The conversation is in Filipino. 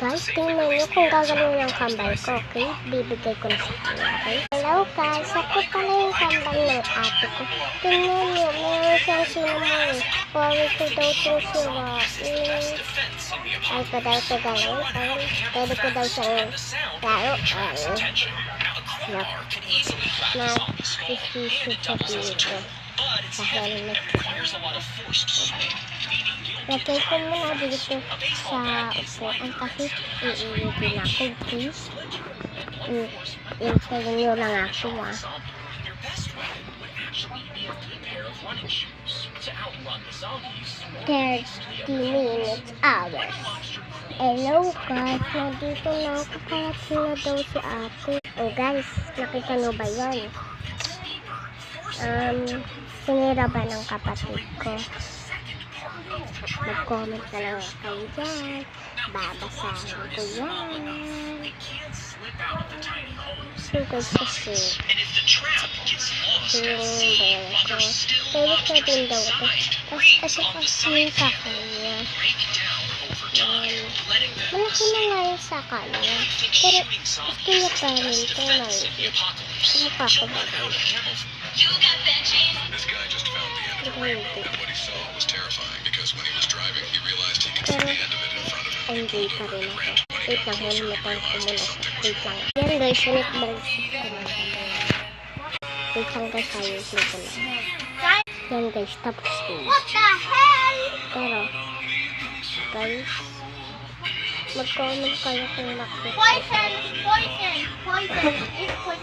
Guys, tingnan nyo kung gagawin ng kambal ko, okay? Bibigay ko na sa kanya, okay? Hello guys, ako pala yung kambal ng ate ko. Tingnan nyo, meron siyang sinumong. Pawito daw itong siwa. Ay ko daw ito gawin. Pwede ko daw siyang laro. Nasisisi siya dito. Sa helmet. Lagay ko muna dito sa upuan kasi iiwipin ako, please. Intayin nyo lang ako, 30 minutes hours. Hello guys, nandito na ako, karating na daw si ate. Oh guys, nakita nyo ba yun? Sinira ba ng kapatid ko? Mag-comment na lang kayo dyan. Babasahin ko yan. So guys, kasi yung bell ko, pwede ka din daw ito. Kasi sa kanya, malaki na nga yung sa kanya. Pero gusto niya pa rin ito na mukha ko ba ito? This guy just found the end of the rainbow, and what he saw was terrifying because when he was driving, he realized he could see the end of it in front of him. Enjoy pa rin ako. Wait lang, helmetan ko muna siya. Wait lang. Yan guys, ulit balik ko na. Wait lang guys, ayos na ko lang. Yan guys, tapos ko. What the hell? Pero, guys, mag-comment kayo kung nakita. Poison! Poison! Poison! It's poison.